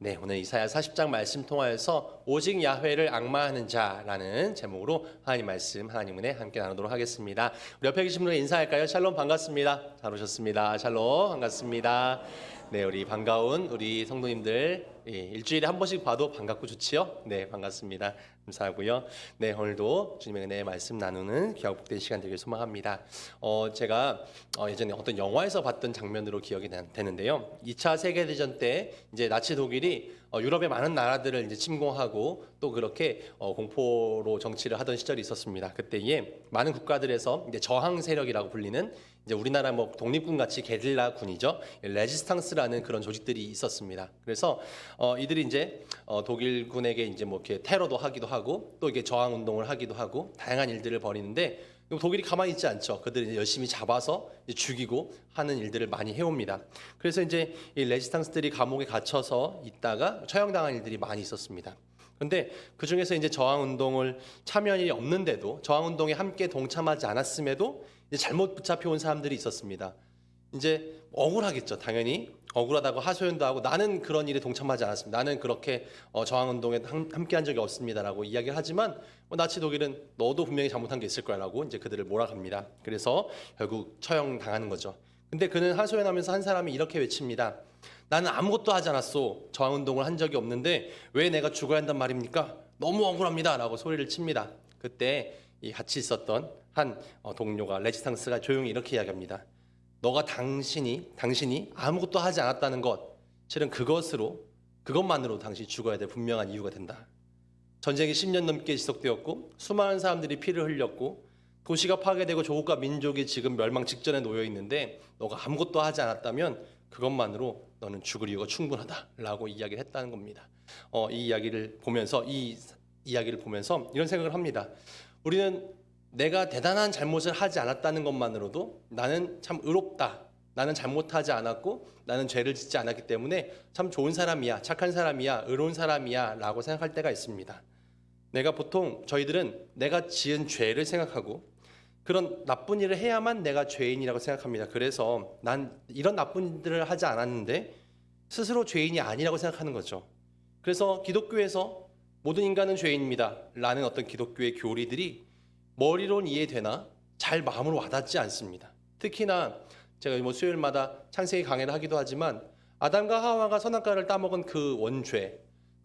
네, 오늘 이사야 40장 말씀 통하여서 오직 야훼를 앙마하는 자라는 제목으로 하나님 말씀, 하나님 은혜 함께 나누도록 하겠습니다. 우리 옆에 계신 분들 인사할까요? 샬롬 반갑습니다. 잘 오셨습니다. 샬롬 반갑습니다. 네, 우리 반가운 우리 성도님들 일주일에 한 번씩 봐도 반갑고 좋지요? 네, 반갑습니다. 감사하고요. 네, 오늘도 주님의 은혜의 말씀 나누는 귀하고 복된 시간 되길 소망합니다. 제가 예전에 어떤 영화에서 봤던 장면으로 기억이 되는데요. 2차 세계대전 때 이제 나치 독일이 유럽의 많은 나라들을 이제 침공하고 또 그렇게 공포로 정치를 하던 시절이 있었습니다. 그때에 많은 국가들에서 이제 저항 세력이라고 불리는 이제 우리나라 뭐 독립군 같이 게릴라 군이죠. 레지스탕스라는 그런 조직들이 있었습니다. 그래서 이들이 이제 독일군에게 이제 뭐 이렇게 테러도 하기도 하고 또 이게 저항 운동을 하기도 하고 다양한 일들을 벌이는데 독일이 가만히 있지 않죠. 그들이 이제 열심히 잡아서 이제 죽이고 하는 일들을 많이 해옵니다. 그래서 이제 이 레지스탕스들이 감옥에 갇혀서 있다가 처형당한 일들이 많이 있었습니다. 그런데 그 중에서 이제 저항 운동을 참여한 일이 없는데도 저항 운동에 함께 동참하지 않았음에도 이제 잘못 붙잡혀 온 사람들이 있었습니다. 이제 억울하겠죠. 당연히 억울하다고 하소연도 하고 나는 그런 일에 동참하지 않았습니다. 나는 그렇게 저항운동에 함께한 적이 없습니다라고 이야기를 하지만 나치 독일은 너도 분명히 잘못한 게 있을 거야라고 이제 그들을 몰아갑니다. 그래서 결국 처형당하는 거죠. 근데 그는 하소연하면서 한 사람이 이렇게 외칩니다. 나는 아무것도 하지 않았소. 저항운동을 한 적이 없는데 왜 내가 죽어야 한단 말입니까? 너무 억울합니다 라고 소리를 칩니다. 그때 이 같이 있었던 한 동료가 레지스탕스가 조용히 이렇게 이야기합니다. 너가 당신이 아무것도 하지 않았다는 것, 실은 그것만으로 당신이 죽어야 될 분명한 이유가 된다. 전쟁이 10년 넘게 지속되었고 수많은 사람들이 피를 흘렸고 도시가 파괴되고 조국과 민족이 지금 멸망 직전에 놓여 있는데 너가 아무것도 하지 않았다면 그것만으로 너는 죽을 이유가 충분하다라고 이야기를 했다는 겁니다. 이 이야기를 보면서 이런 생각을 합니다. 우리는 내가 대단한 잘못을 하지 않았다는 것만으로도 나는 참 의롭다. 나는 잘못하지 않았고 나는 죄를 짓지 않았기 때문에 참 좋은 사람이야, 착한 사람이야, 의로운 사람이야 라고 생각할 때가 있습니다. 저희들은 내가 지은 죄를 생각하고 그런 나쁜 일을 해야만 내가 죄인이라고 생각합니다. 그래서 난 이런 나쁜 일을 하지 않았는데 스스로 죄인이 아니라고 생각하는 거죠. 그래서 기독교에서 모든 인간은 죄인입니다 라는 어떤 기독교의 교리들이 머리로는 이해되나 잘 마음으로 와닿지 않습니다. 특히나 제가 뭐 수요일마다 창세기 강의를 하기도 하지만 아담과 하와가 선악과를 따먹은 그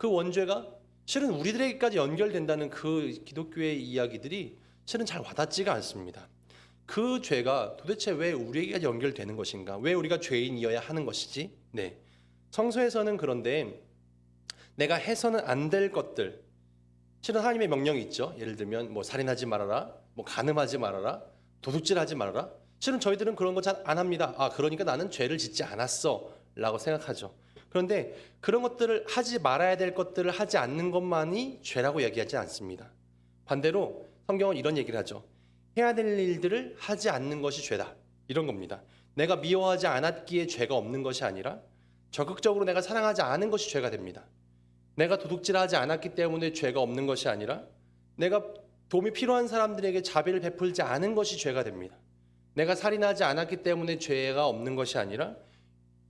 원죄가 실은 우리들에게까지 연결된다는 그 기독교의 이야기들이 실은 잘 와닿지가 않습니다. 그 죄가 도대체 왜 우리에게 연결되는 것인가? 왜 우리가 죄인이어야 하는 것이지? 네. 성서에서는 그런데 내가 해서는 안 될 것들, 실은 하나님의 명령이 있죠. 예를 들면 뭐 살인하지 말아라, 뭐 간음하지 말아라, 도둑질하지 말아라. 실은 저희들은 그런 거 잘 안 합니다. 그러니까 나는 죄를 짓지 않았어라고 생각하죠. 그런데 그런 것들을 하지 말아야 될 것들을 하지 않는 것만이 죄라고 얘기하지 않습니다. 반대로 성경은 이런 얘기를 하죠. 해야 될 일들을 하지 않는 것이 죄다. 이런 겁니다. 내가 미워하지 않았기에 죄가 없는 것이 아니라 적극적으로 내가 사랑하지 않은 것이 죄가 됩니다. 내가 도둑질하지 않았기 때문에 죄가 없는 것이 아니라 내가 도움이 필요한 사람들에게 자비를 베풀지 않은 것이 죄가 됩니다. 내가 살인하지 않았기 때문에 죄가 없는 것이 아니라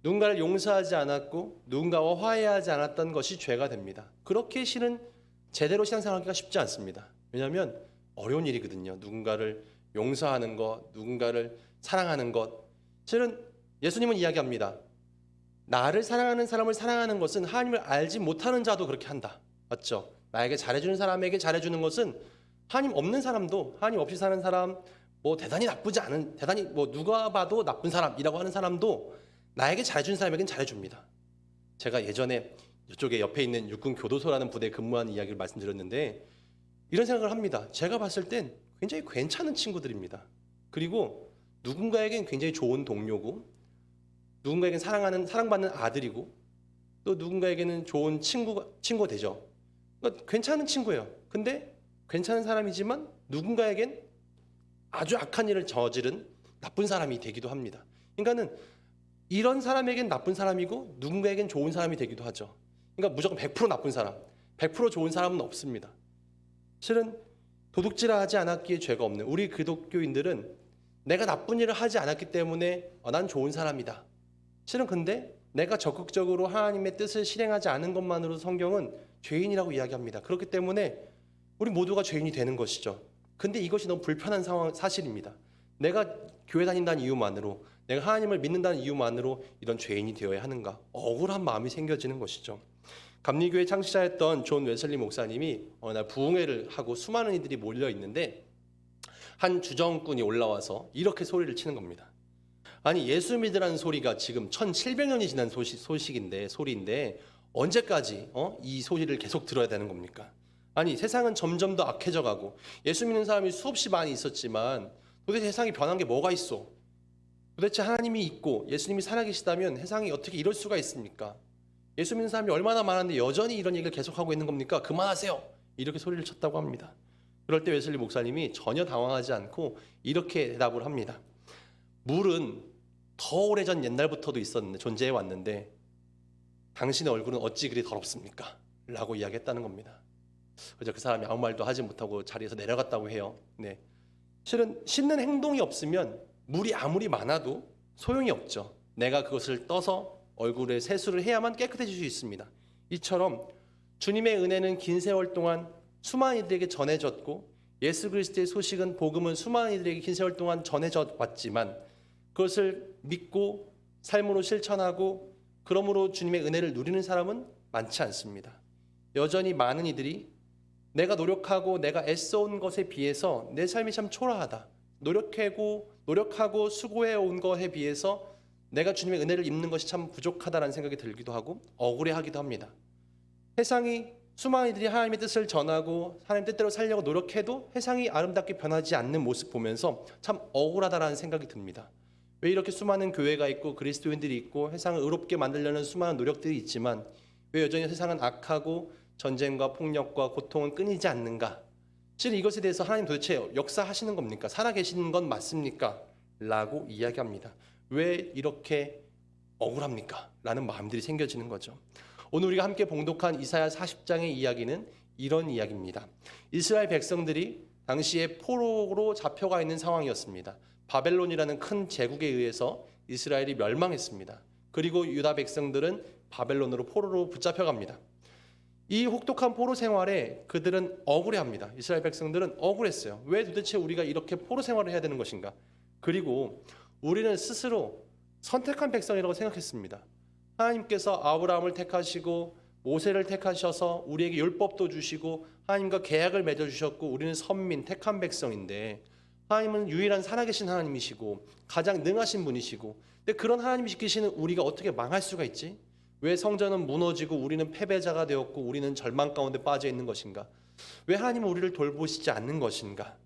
누군가를 용서하지 않았고 누군가와 화해하지 않았던 것이 죄가 됩니다. 그렇게 실은 제대로 신앙생활하기가 쉽지 않습니다. 왜냐하면 어려운 일이거든요. 누군가를 용서하는 것, 누군가를 사랑하는 것. 실은 예수님은 이야기합니다. 나를 사랑하는 사람을 사랑하는 것은 하나님을 알지 못하는 자도 그렇게 한다. 맞죠? 나에게 잘해주는 사람에게 잘해주는 것은 하나님 없는 사람도, 하나님 없이 사는 사람, 뭐 대단히 뭐 누가 봐도 나쁜 사람이라고 하는 사람도 나에게 잘해주는 사람에게는 잘해줍니다. 제가 예전에 이쪽에 옆에 있는 육군 교도소라는 부대에 근무하는 이야기를 말씀드렸는데 이런 생각을 합니다. 제가 봤을 땐 굉장히 괜찮은 친구들입니다. 그리고 누군가에겐 굉장히 좋은 동료고 누군가에겐 사랑받는 아들이고 또 누군가에게는 좋은 친구가 되죠. 그러니까 괜찮은 친구예요. 근데 괜찮은 사람이지만 누군가에겐 아주 악한 일을 저지른 나쁜 사람이 되기도 합니다. 그러니까는 이런 사람에겐 나쁜 사람이고 누군가에겐 좋은 사람이 되기도 하죠. 그러니까 무조건 100% 나쁜 사람, 100% 좋은 사람은 없습니다. 실은 도둑질하지 않았기에 죄가 없는 우리 기독교인들은 내가 나쁜 일을 하지 않았기 때문에 난 좋은 사람이다. 실은 근데 내가 적극적으로 하나님의 뜻을 실행하지 않은 것만으로 성경은 죄인이라고 이야기합니다. 그렇기 때문에 우리 모두가 죄인이 되는 것이죠. 근데 이것이 너무 불편한 사실입니다. 내가 교회 다닌다는 이유만으로, 내가 하나님을 믿는다는 이유만으로 이런 죄인이 되어야 하는가? 억울한 마음이 생겨지는 것이죠. 감리교회 창시자였던 존 웨슬리 목사님이 어느 날 부흥회를 하고 수많은 이들이 몰려 있는데 한 주정꾼이 올라와서 이렇게 소리를 치는 겁니다. 아니, 예수 믿으라는 소리가 지금 1700년이 지난 소리인데 언제까지 이 소리를 계속 들어야 되는 겁니까? 아니, 세상은 점점 더 악해져 가고 예수 믿는 사람이 수없이 많이 있었지만 도대체 세상이 변한 게 뭐가 있어? 도대체 하나님이 있고 예수님이 살아계시다면 세상이 어떻게 이럴 수가 있습니까? 예수 믿는 사람이 얼마나 많은데 여전히 이런 얘기를 계속하고 있는 겁니까? 그만하세요! 이렇게 소리를 쳤다고 합니다. 그럴 때 웨슬리 목사님이 전혀 당황하지 않고 이렇게 대답을 합니다. 물은 더 오래전 옛날부터도 존재해 왔는데 당신의 얼굴은 어찌 그리 더럽습니까? 라고 이야기했다는 겁니다. 그래서 그 사람이 아무 말도 하지 못하고 자리에서 내려갔다고 해요. 네. 실은 씻는 행동이 없으면 물이 아무리 많아도 소용이 없죠. 내가 그것을 떠서 얼굴에 세수를 해야만 깨끗해질 수 있습니다. 이처럼 주님의 은혜는 긴 세월 동안 수많은 이들에게 전해졌고 예수 그리스도의 소식은, 복음은 수많은 이들에게 긴 세월 동안 전해져 왔지만 그것을 믿고 삶으로 실천하고 그러므로 주님의 은혜를 누리는 사람은 많지 않습니다. 여전히 많은 이들이 내가 노력하고 내가 애써온 것에 비해서 내 삶이 참 초라하다, 노력하고 수고해온 것에 비해서 내가 주님의 은혜를 입는 것이 참 부족하다는 생각이 들기도 하고 억울해하기도 합니다. 세상이 수많은 이들이 하나님의 뜻을 전하고 하나님 뜻대로 살려고 노력해도 세상이 아름답게 변하지 않는 모습 보면서 참 억울하다라는 생각이 듭니다. 왜 이렇게 수많은 교회가 있고 그리스도인들이 있고 세상을 의롭게 만들려는 수많은 노력들이 있지만 왜 여전히 세상은 악하고 전쟁과 폭력과 고통은 끊이지 않는가? 실은 이것에 대해서 하나님 도대체 역사하시는 겁니까? 살아계시는 건 맞습니까? 라고 이야기합니다. 왜 이렇게 억울합니까? 라는 마음들이 생겨지는 거죠. 오늘 우리가 함께 봉독한 이사야 40장의 이야기는 이런 이야기입니다. 이스라엘 백성들이 당시에 포로로 잡혀가 있는 상황이었습니다. 바벨론이라는 큰 제국에 의해서 이스라엘이 멸망했습니다. 그리고 유다 백성들은 바벨론으로 포로로 붙잡혀갑니다. 이 혹독한 포로 생활에 그들은 억울해합니다. 이스라엘 백성들은 억울했어요. 왜 도대체 우리가 이렇게 포로 생활을 해야 되는 것인가? 그리고 우리는 스스로 선택한 백성이라고 생각했습니다. 하나님께서 아브라함을 택하시고 모세를 택하셔서 우리에게 율법도 주시고 하나님과 계약을 맺어주셨고 우리는 선민, 택한 백성인데 하나님은 유일한 살아계신 하나님이시고 가장 능하신 분이시고, 근데 그런 하나님이 지키시는 우리가 어떻게 망할 수가 있지? 왜 성전은 무너지고 우리는 패배자가 되었고 우리는 절망 가운데 빠져 있는 것인가? 왜 하나님은 우리를 돌보시지 않는 것인가?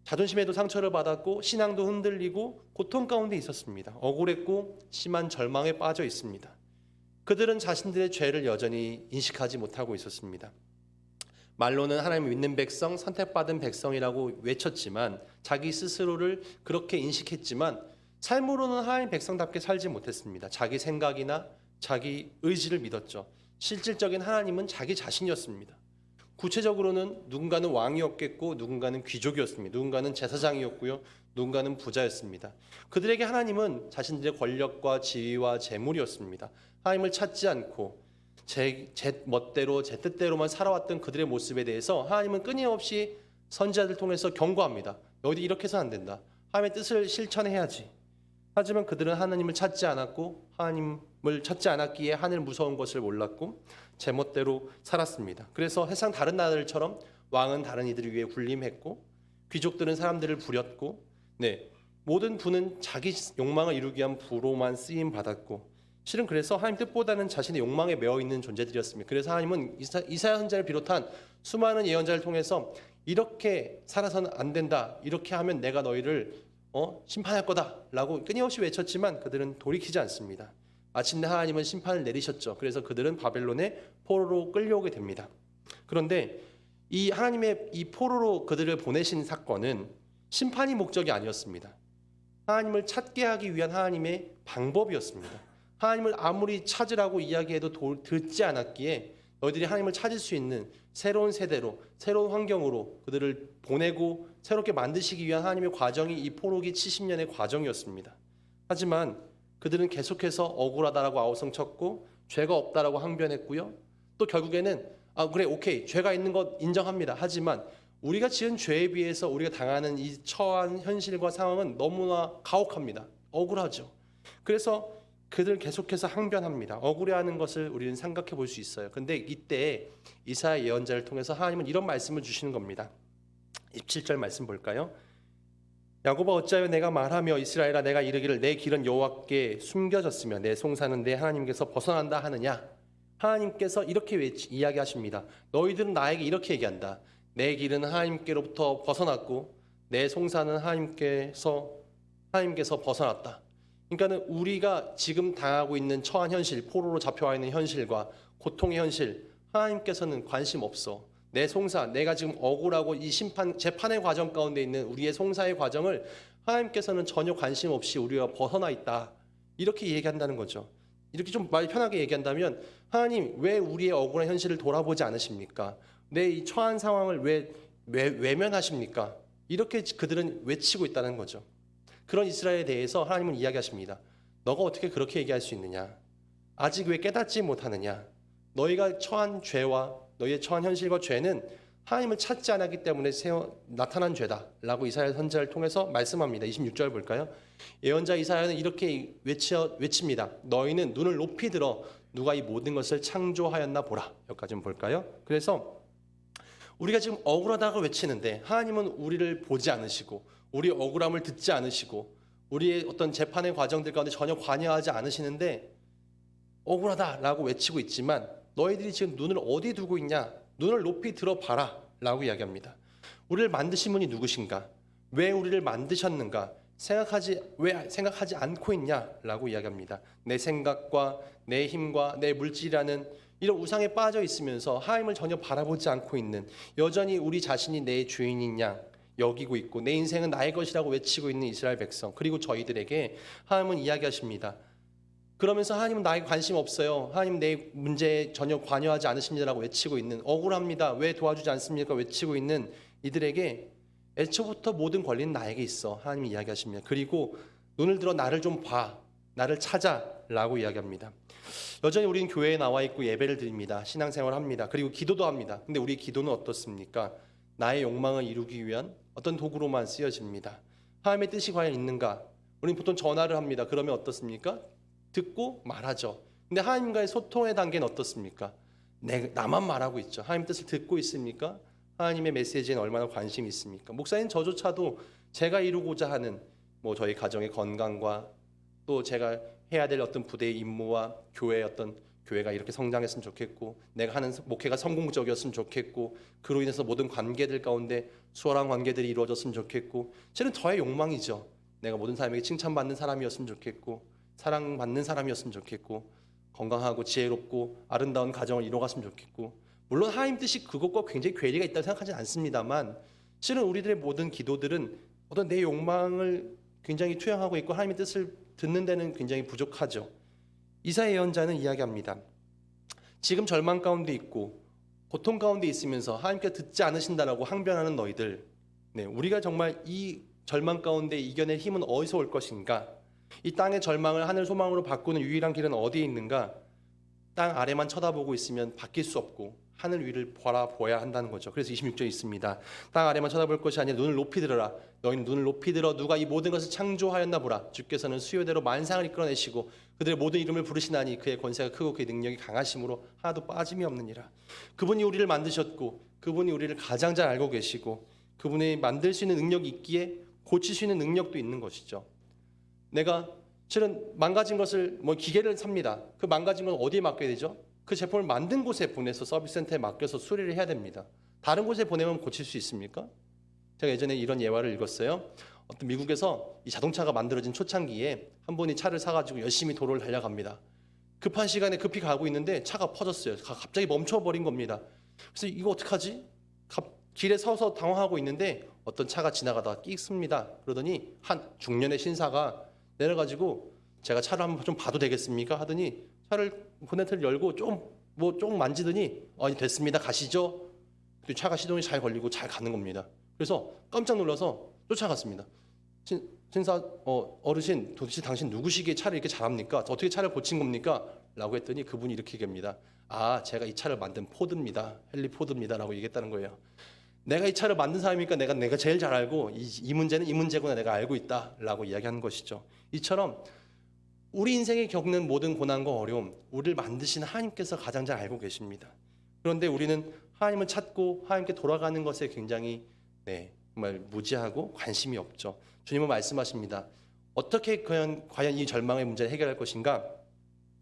자존심에도 상처를 받았고 신앙도 흔들리고 고통 가운데 있었습니다. 억울했고 심한 절망에 빠져 있습니다. 그들은 자신들의 죄를 여전히 인식하지 못하고 있었습니다. 말로는 하나님을 믿는 백성, 선택받은 백성이라고 외쳤지만 자기 스스로를 그렇게 인식했지만 삶으로는 하나님 백성답게 살지 못했습니다. 자기 생각이나 자기 의지를 믿었죠. 실질적인 하나님은 자기 자신이었습니다. 구체적으로는 누군가는 왕이었겠고 누군가는 귀족이었습니다. 누군가는 제사장이었고요. 누군가는 부자였습니다. 그들에게 하나님은 자신들의 권력과 지위와 재물이었습니다. 하나님을 찾지 않고 제 멋대로 제 뜻대로만 살아왔던 그들의 모습에 대해서 하나님은 끊임없이 선지자들 통해서 경고합니다. 너희들 이렇게 해서는 안 된다. 하나님의 뜻을 실천해야지. 하지만 그들은 하나님을 찾지 않았고 하나님을 찾지 않았기에 하늘 무서운 것을 몰랐고 제멋대로 살았습니다. 그래서 세상 다른 나라들처럼 왕은 다른 이들 위에 군림했고 귀족들은 사람들을 부렸고 모든 부는 자기 욕망을 이루기 위한 부로만 쓰임 받았고 실은 그래서 하나님 뜻보다는 자신의 욕망에 매어 있는 존재들이었습니다. 그래서 하나님은 이사야 선지자를 비롯한 수많은 예언자를 통해서 이렇게 살아서는 안 된다. 이렇게 하면 내가 너희를 심판할 거다라고 끊임없이 외쳤지만 그들은 돌이키지 않습니다. 마침내 하나님은 심판을 내리셨죠. 그래서 그들은 바벨론의 포로로 끌려오게 됩니다. 그런데 이 하나님의 이 포로로 그들을 보내신 사건은 심판이 목적이 아니었습니다. 하나님을 찾게 하기 위한 하나님의 방법이었습니다. 하나님을 아무리 찾으라고 이야기해도 듣지 않았기에 너희들이 하나님을 찾을 수 있는 새로운 세대로 새로운 환경으로 그들을 보내고 새롭게 만드시기 위한 하나님의 과정이 이 포로기 70년의 과정이었습니다. 하지만 그들은 계속해서 억울하다라고 아우성쳤고 죄가 없다라고 항변했고요. 또 결국에는 그래 오케이 죄가 있는 것 인정합니다. 하지만 우리가 지은 죄에 비해서 우리가 당하는 이 처한 현실과 상황은 너무나 가혹합니다. 억울하죠. 그래서 그들 계속해서 항변합니다. 억울해하는 것을 우리는 생각해 볼 수 있어요. 근데 이때 이사야 예언자를 통해서 하나님은 이런 말씀을 주시는 겁니다. 27절 말씀 볼까요? 야곱아 어찌하여 내가 말하며 이스라엘아 내가 이르기를 내 길은 여호와께 숨겨졌으며 내 송사는 내 하나님께서 벗어난다 하느냐. 하나님께서 이렇게 이야기하십니다. 너희들은 나에게 이렇게 얘기한다. 내 길은 하나님께로부터 벗어났고 내 송사는 하나님께서 벗어났다. 그러니까는 우리가 지금 당하고 있는 처한 현실, 포로로 잡혀와 있는 현실과 고통의 현실, 하나님께서는 관심 없어. 내 송사, 내가 지금 억울하고 이 재판의 과정 가운데 있는 우리의 송사의 과정을 하나님께서는 전혀 관심 없이 우리가 벗어나 있다. 이렇게 얘기한다는 거죠. 이렇게 좀 말 편하게 얘기한다면 하나님 왜 우리의 억울한 현실을 돌아보지 않으십니까? 내 이 처한 상황을 왜 외면하십니까? 이렇게 그들은 외치고 있다는 거죠. 그런 이스라엘에 대해서 하나님은 이야기하십니다. 너가 어떻게 그렇게 얘기할 수 있느냐? 아직 왜 깨닫지 못하느냐? 너희가 처한 죄와 너희의 처한 현실과 죄는 하나님을 찾지 않았기 때문에 나타난 죄다라고 이사야 선지자를 통해서 말씀합니다. 26절 볼까요? 예언자 이사야는 이렇게 외칩니다. 너희는 눈을 높이 들어 누가 이 모든 것을 창조하였나 보라. 여기까지 좀 볼까요? 그래서 우리가 지금 억울하다고 외치는데 하나님은 우리를 보지 않으시고 우리의 억울함을 듣지 않으시고 우리의 어떤 재판의 과정들 가운데 전혀 관여하지 않으시는데 억울하다라고 외치고 있지만 너희들이 지금 눈을 어디 두고 있냐? 눈을 높이 들어봐라 라고 이야기합니다. 우리를 만드신 분이 누구신가? 왜 우리를 만드셨는가? 왜 생각하지 않고 있냐라고 이야기합니다. 내 생각과 내 힘과 내 물질이라는 이런 우상에 빠져 있으면서 하나님을 전혀 바라보지 않고 있는 여전히 우리 자신이 내 주인인 양 여기고 있고 내 인생은 나의 것이라고 외치고 있는 이스라엘 백성 그리고 저희들에게 하나님은 이야기하십니다. 그러면서 하나님은 나에게 관심 없어요. 하나님 내 문제에 전혀 관여하지 않으십니다라고 외치고 있는 억울합니다. 왜 도와주지 않습니까? 외치고 있는 이들에게 애초부터 모든 권리는 나에게 있어. 하나님이 이야기하십니다. 그리고 눈을 들어 나를 좀 봐. 나를 찾아라고 이야기합니다. 여전히 우리는 교회에 나와 있고 예배를 드립니다. 신앙생활을 합니다. 그리고 기도도 합니다. 근데 우리 기도는 어떻습니까? 나의 욕망을 이루기 위한 어떤 도구로만 쓰여집니다. 하나님의 뜻이 과연 있는가? 우리는 보통 전화를 합니다. 그러면 어떻습니까? 듣고 말하죠. 근데 하나님과의 소통의 단계는 어떻습니까? 나만 말하고 있죠. 하나님 뜻을 듣고 있습니까? 하나님의 메시지에는 얼마나 관심이 있습니까? 목사님 저조차도 제가 이루고자 하는 저희 가정의 건강과 또 제가 해야 될 어떤 부대의 임무와 교회의 어떤 교회가 이렇게 성장했으면 좋겠고 내가 하는 목회가 성공적이었으면 좋겠고 그로 인해서 모든 관계들 가운데 수월한 관계들이 이루어졌으면 좋겠고 저는 저의 욕망이죠. 내가 모든 사람에게 칭찬받는 사람이었으면 좋겠고 사랑받는 사람이었으면 좋겠고 건강하고 지혜롭고 아름다운 가정을 이뤄갔으면 좋겠고 물론 하나님 뜻이 그것과 굉장히 괴리가 있다고 생각하지는 않습니다만 실은 우리들의 모든 기도들은 어떤 내 욕망을 굉장히 투영하고 있고 하나님의 뜻을 듣는 데는 굉장히 부족하죠. 이사야 예언자는 이야기합니다. 지금 절망 가운데 있고 고통 가운데 있으면서 하나님께 듣지 않으신다라고 항변하는 너희들 우리가 정말 이 절망 가운데 이겨낼 힘은 어디서 올 것인가? 이 땅의 절망을 하늘 소망으로 바꾸는 유일한 길은 어디에 있는가? 땅 아래만 쳐다보고 있으면 바뀔 수 없고 하늘 위를 바라보아야 한다는 거죠. 그래서 26절에 있습니다. 땅 아래만 쳐다볼 것이 아니라 눈을 높이 들어라. 너희는 눈을 높이 들어 누가 이 모든 것을 창조하였나 보라. 주께서는 수요대로 만상을 이끌어내시고 그들의 모든 이름을 부르시나니 그의 권세가 크고 그의 능력이 강하심으로 하나도 빠짐이 없느니라. 그분이 우리를 만드셨고 그분이 우리를 가장 잘 알고 계시고 그분이 만들 수 있는 능력이 있기에 고칠 수 있는 능력도 있는 것이죠. 내가 실은 망가진 것을 기계를 삽니다. 그 망가진 건 어디에 맡겨야 되죠? 그 제품을 만든 곳에 보내서 서비스센터에 맡겨서 수리를 해야 됩니다. 다른 곳에 보내면 고칠 수 있습니까? 제가 예전에 이런 예화를 읽었어요. 어떤 미국에서 이 자동차가 만들어진 초창기에 한 분이 차를 사가지고 열심히 도로를 달려갑니다. 급한 시간에 급히 가고 있는데 차가 퍼졌어요. 갑자기 멈춰버린 겁니다. 그래서 이거 어떡하지? 길에 서서 당황하고 있는데 어떤 차가 지나가다가 끼습니다. 그러더니 한 중년의 신사가 내려가지고 제가 차를 한번 좀 봐도 되겠습니까? 하더니 차를 보네트를 열고 조금 만지더니 됐습니다. 가시죠. 차가 시동이 잘 걸리고 잘 가는 겁니다. 그래서 깜짝 놀라서 쫓아갔습니다. 신사 어르신 도대체 당신 누구시기에 차를 이렇게 잘합니까? 어떻게 차를 고친 겁니까? 라고 했더니 그분이 이렇게 얘기합니다. 아, 제가 이 차를 만든 포드입니다. 헨리 포드입니다. 라고 얘기했다는 거예요. 내가 이 차를 만든 사람이니까 내가 제일 잘 알고 이 문제는 이 문제구나 내가 알고 있다. 라고 이야기하는 것이죠. 이처럼 우리 인생에 겪는 모든 고난과 어려움, 우리를 만드신 하나님께서 가장 잘 알고 계십니다. 그런데 우리는 하나님을 찾고 하나님께 돌아가는 것에 굉장히 정말 무지하고 관심이 없죠. 주님은 말씀하십니다. 어떻게 과연 이 절망의 문제를 해결할 것인가?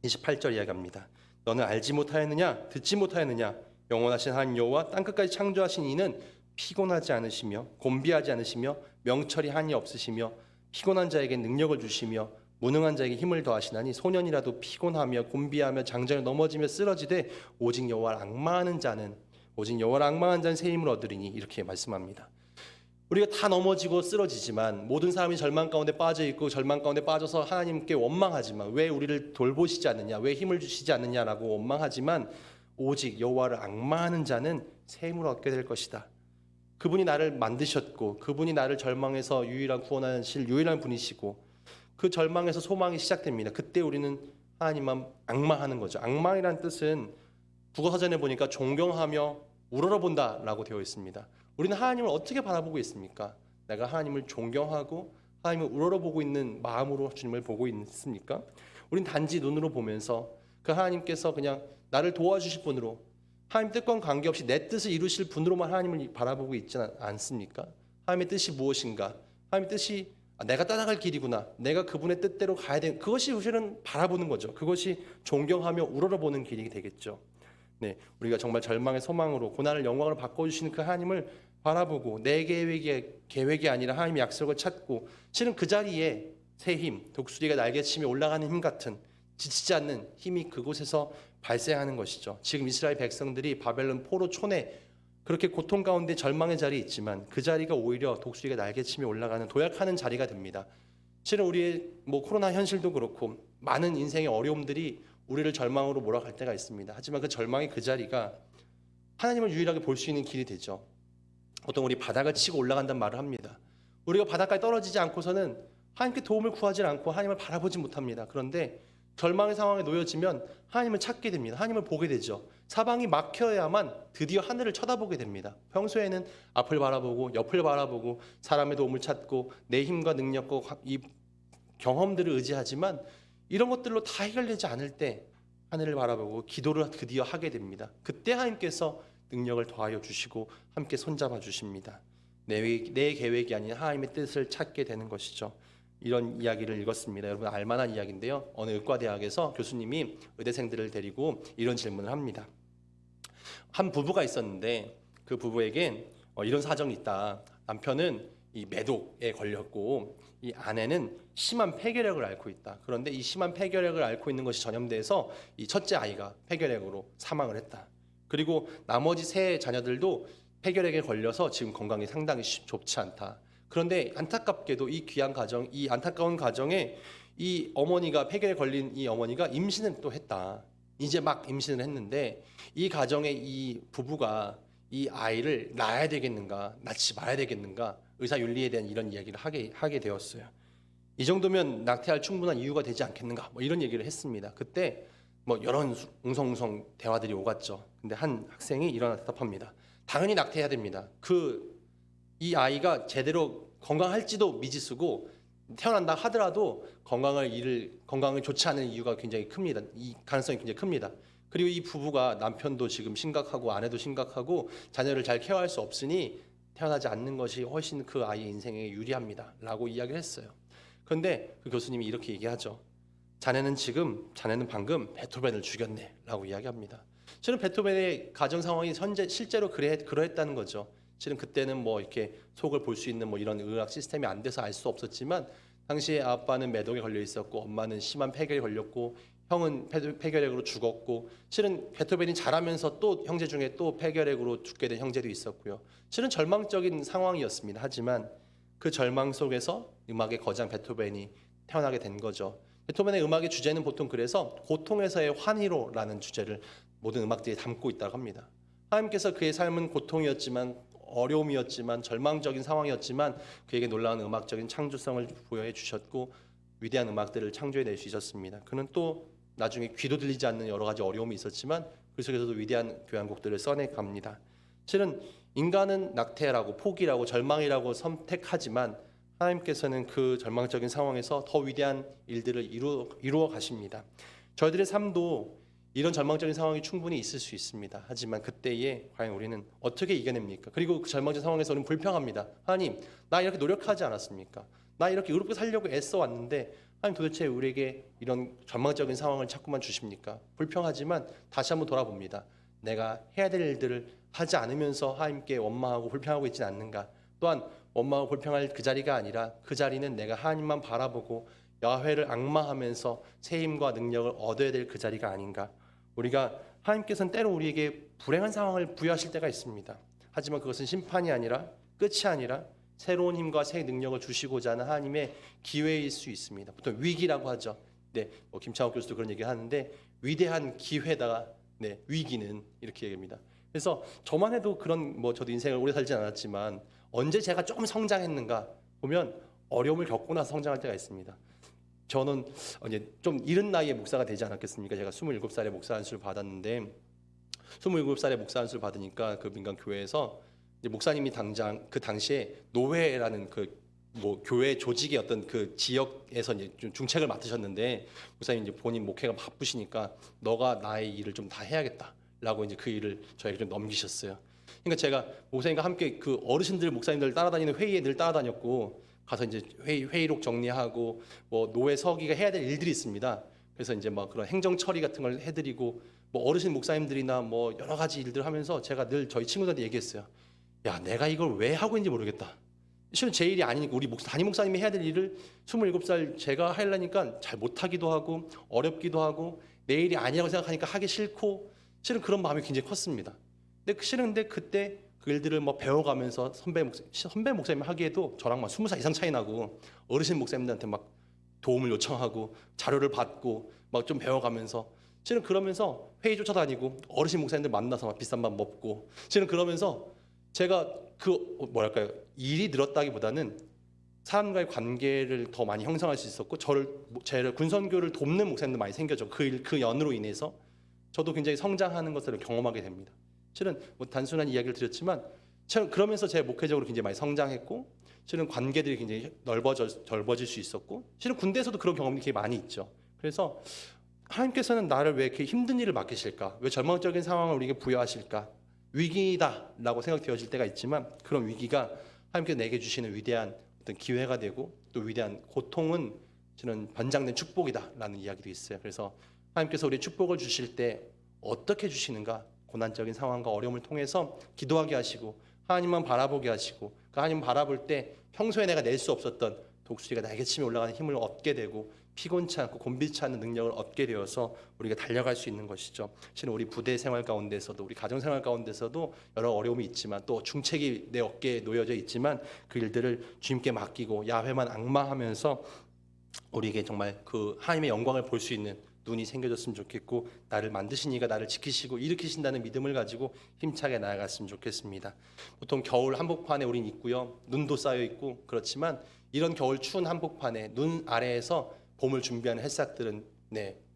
28절 이야기합니다. 너는 알지 못하였느냐? 듣지 못하였느냐? 영원하신 하나님 여호와 땅끝까지 창조하신 이는 피곤하지 않으시며 곤비하지 않으시며 명철이 한이 없으시며 피곤한 자에게 능력을 주시며 무능한 자에게 힘을 더하시나니 소년이라도 피곤하며 곤비하며 장전에 넘어지며 쓰러지되 오직 여호와를 앙망하는 자는 새 힘을 얻으리니 이렇게 말씀합니다. 우리가 다 넘어지고 쓰러지지만 모든 사람이 절망 가운데 빠져 있고 절망 가운데 빠져서 하나님께 원망하지만 왜 우리를 돌보시지 않느냐, 왜 힘을 주시지 않느냐라고 원망하지만 오직 여호와를 앙망하는 자는 새 힘을 얻게 될 것이다. 그분이 나를 만드셨고 그분이 나를 절망에서 구원하실 유일한 분이시고 그 절망에서 소망이 시작됩니다. 그때 우리는 하나님만 앙망하는 거죠. 앙망이라는 뜻은 국어사전에 보니까 존경하며 우러러본다라고 되어 있습니다. 우리는 하나님을 어떻게 바라보고 있습니까? 내가 하나님을 존경하고 하나님을 우러러보고 있는 마음으로 주님을 보고 있습니까? 우리는 단지 눈으로 보면서 그 하나님께서 그냥 나를 도와주실 분으로 하나님 뜻과 관계없이 내 뜻을 이루실 분으로만 하나님을 바라보고 있지 않습니까? 하나님의 뜻이 무엇인가? 하나님의 뜻이 내가 따라갈 길이구나. 내가 그분의 뜻대로 가야 돼. 그것이 우리는 바라보는 거죠. 그것이 존경하며 우러러보는 길이 되겠죠. 우리가 정말 절망의 소망으로 고난을 영광으로 바꿔주시는 그 하나님을 바라보고 내 계획이 아니라 하나님의 약속을 찾고 실은 그 자리에 새 힘, 독수리가 날개치며 올라가는 힘 같은 지치지 않는 힘이 그곳에서 발생하는 것이죠. 지금 이스라엘 백성들이 바벨론 포로 촌에 그렇게 고통 가운데 절망의 자리에 있지만 그 자리가 오히려 독수리가 날개치며 올라가는 도약하는 자리가 됩니다. 실은 우리의 코로나 현실도 그렇고 많은 인생의 어려움들이 우리를 절망으로 몰아갈 때가 있습니다. 하지만 그 절망의 그 자리가 하나님을 유일하게 볼 수 있는 길이 되죠. 보통 우리 바닥을 치고 올라간다는 말을 합니다. 우리가 바닥까지 떨어지지 않고서는 하나님께 도움을 구하지 않고 하나님을 바라보지 못합니다. 그런데 절망의 상황에 놓여지면 하나님을 찾게 됩니다. 하나님을 보게 되죠. 사방이 막혀야만 드디어 하늘을 쳐다보게 됩니다. 평소에는 앞을 바라보고 옆을 바라보고 사람의 도움을 찾고 내 힘과 능력과 이 경험들을 의지하지만 이런 것들로 다 해결되지 않을 때 하늘을 바라보고 기도를 드디어 하게 됩니다. 그때 하나님께서 능력을 더하여 주시고 함께 손잡아 주십니다. 내 계획이 아닌 하나님의 뜻을 찾게 되는 것이죠. 이런 이야기를 읽었습니다. 여러분 알만한 이야기인데요. 어느 의과대학에서 교수님이 의대생들을 데리고 이런 질문을 합니다. 한 부부가 있었는데 그 부부에겐 이런 사정이 있다. 남편은 이 매독에 걸렸고 이 아내는 심한 폐결핵을 앓고 있다. 그런데 이 심한 폐결핵을 앓고 있는 것이 전염돼서 이 첫째 아이가 폐결핵으로 사망을 했다. 그리고 나머지 세 자녀들도 폐결핵에 걸려서 지금 건강이 상당히 좋지 않다. 그런데 안타깝게도 이 귀한 가정, 이 안타까운 가정에 이 어머니가 폐결에 걸린 이 어머니가 임신을 또 했다. 이제 막 임신을 했는데 이 가정의 이 부부가 이 아이를 낳아야 되겠는가, 낳지 말아야 되겠는가, 의사 윤리에 대한 이런 이야기를 하게 되었어요. 이 정도면 낙태할 충분한 이유가 되지 않겠는가, 이런 얘기를 했습니다. 그때 여러 웅성웅성 대화들이 오갔죠. 근데 한 학생이 일어나 대답합니다. 당연히 낙태해야 됩니다. 이 아이가 제대로 건강할지도 미지수고 태어난다 하더라도 건강을 좋지 않은 이유가 굉장히 큽니다. 이 가능성이 굉장히 큽니다. 그리고 이 부부가 남편도 지금 심각하고 아내도 심각하고 자녀를 잘 케어할 수 없으니 태어나지 않는 것이 훨씬 그 아이의 인생에 유리합니다. 라고 이야기를 했어요. 그런데 그 교수님이 이렇게 얘기하죠. 자네는 방금 베토벤을 죽였네. 라고 이야기합니다. 실은 베토벤의 가정 상황이 실제로 그러했다는 거죠. 실은 그때는 이렇게 속을 볼 수 있는 이런 의학 시스템이 안 돼서 알 수 없었지만 당시에 아빠는 매독에 걸려 있었고 엄마는 심한 폐결에 걸렸고 형은 폐결핵으로 죽었고 실은 베토벤이 자라면서 또 형제 중에 또 폐결핵으로 죽게 된 형제도 있었고요. 실은 절망적인 상황이었습니다. 하지만 그 절망 속에서 음악의 거장 베토벤이 태어나게 된 거죠. 베토벤의 음악의 주제는 보통 그래서 고통에서의 환희로라는 주제를 모든 음악들이 담고 있다고 합니다. 하나님께서 그의 삶은 고통이었지만 어려움이었지만 절망적인 상황이었지만 그에게 놀라운 음악적인 창조성을 부여해 주셨고 위대한 음악들을 창조해낼 수 있었습니다. 그는 또 나중에 귀도 들리지 않는 여러 가지 어려움이 있었지만 그 속에서도 위대한 교향곡들을 써내갑니다. 실은 인간은 낙태라고 포기라고 절망이라고 선택하지만 하나님께서는 그 절망적인 상황에서 더 위대한 일들을 이루어 가십니다. 저희들의 삶도 이런 절망적인 상황이 충분히 있을 수 있습니다. 하지만 그때에 과연 우리는 어떻게 이겨냅니까? 그리고 그 절망적인 상황에서 우리는 불평합니다. 하나님, 나 이렇게 노력하지 않았습니까? 나 이렇게 의롭게 살려고 애써 왔는데 하나님 도대체 우리에게 이런 절망적인 상황을 자꾸만 주십니까? 불평하지만 다시 한번 돌아봅니다. 내가 해야 될 일들을 하지 않으면서 하나님께 원망하고 불평하고 있지는 않는가? 또한 원망하고 불평할 그 자리가 아니라 그 자리는 내가 하나님만 바라보고 야훼를 앙망하면서 새 힘과 능력을 얻어야 될 그 자리가 아닌가? 우리가 하나님께서는 때로 우리에게 불행한 상황을 부여하실 때가 있습니다. 하지만 그것은 심판이 아니라 끝이 아니라 새로운 힘과 새 능력을 주시고자 하는 하나님의 기회일 수 있습니다. 보통 위기라고 하죠. 네, 김창욱 교수도 그런 얘기를 하는데 위대한 기회다가 위기는 이렇게 얘기합니다. 그래서 저만 해도 그런 저도 인생을 오래 살진 않았지만 언제 제가 조금 성장했는가 보면 어려움을 겪고 나서 성장할 때가 있습니다. 저는 이제 좀 이른 나이에 목사가 되지 않았겠습니까? 제가 27살에 목사 안수를 받았는데 27살에 목사 안수를 받으니까 그 민간 교회에서 목사님이 당장 그 당시에 노회라는 교회 조직의 어떤 그 지역에서 이제 좀 중책을 맡으셨는데 목사님 이제 본인 목회가 바쁘시니까 너가 나의 일을 좀 다 해야겠다라고 이제 그 일을 저에게 좀 넘기셨어요. 그러니까 제가 목사님과 함께 그 어르신들 목사님들 따라다니는 회의에 늘 따라다녔고 가서 이제 회의록 정리하고 노회 서기가 해야 될 일들이 있습니다. 그래서 이제 막 그런 행정 처리 같은 걸 해드리고 어르신 목사님들이나 여러 가지 일들 하면서 제가 늘 저희 친구들한테 얘기했어요. 야, 내가 이걸 왜 하고 있는지 모르겠다. 실은 제 일이 아니니까 우리 담임 목사님이 해야 될 일을 27살 제가 하려니까 잘 못하기도 하고 어렵기도 하고 내 일이 아니라고 생각하니까 하기 싫고 실은 그런 마음이 굉장히 컸습니다. 근데 그때 그 일들을 배워가면서 선배 목사님 하기에도 저랑 20살 이상 차이 나고 어르신 목사님들한테 막 도움을 요청하고 자료를 받고 좀 배워가면서 실은 그러면서 회의 쫓아다니고 어르신 목사님들 만나서 막 비싼 밥 먹고 실은 그러면서 제가 일이 늘었다기보다는 사람과의 관계를 더 많이 형성할 수 있었고 저를 군선교를 돕는 목사님도 많이 생겨져. 그 연으로 인해서 저도 굉장히 성장하는 것을 경험하게 됩니다. 실은 단순한 이야기를 드렸지만 그러면서 제 목회적으로 굉장히 많이 성장했고 실은 관계들이 굉장히 넓어질 수 있었고 실은 군대에서도 그런 경험이 되게 많이 있죠. 그래서 하나님께서는 나를 왜 이렇게 힘든 일을 맡기실까? 왜 절망적인 상황을 우리에게 부여하실까? 위기다라고 생각되어질 때가 있지만 그런 위기가 하나님께서 내게 주시는 위대한 어떤 기회가 되고 또 위대한 고통은 저는 변장된 축복이다라는 이야기도 있어요. 그래서 하나님께서 우리 축복을 주실 때 어떻게 주시는가? 고난적인 상황과 어려움을 통해서 기도하게 하시고 하나님만 바라보게 하시고 그 하나님 바라볼 때 평소에 내가 낼 수 없었던 독수리가 날개치며 올라가는 힘을 얻게 되고 피곤치 않고 곤비치 않는 능력을 얻게 되어서 우리가 달려갈 수 있는 것이죠. 실은 우리 부대 생활 가운데서도 우리 가정 생활 가운데서도 여러 어려움이 있지만 또 중책이 내 어깨에 놓여져 있지만 그 일들을 주님께 맡기고 야훼만 앙망하면서 우리에게 정말 그 하나님의 영광을 볼 수 있는 눈이 생겨졌으면 좋겠고 나를 만드신 이가 나를 지키시고 일으키신다는 믿음을 가지고 힘차게 나아갔으면 좋겠습니다. 보통 겨울 한복판에 우린 있고요. 눈도 쌓여 있고 그렇지만 이런 겨울 추운 한복판에 눈 아래에서 봄을 준비하는 햇삭들은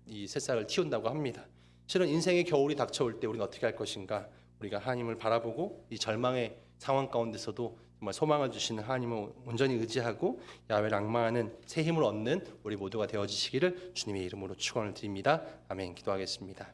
이 새싹을 틔운다고 합니다. 실은 인생의 겨울이 닥쳐올 때 우리는 어떻게 할 것인가? 우리가 하나님을 바라보고 이 절망의 상황 가운데서도 정말 소망을 주시는 하나님을 온전히 의지하고 야훼를 앙망하는 새 힘을 얻는 우리 모두가 되어지시기를 주님의 이름으로 축원을 드립니다. 아멘. 기도하겠습니다.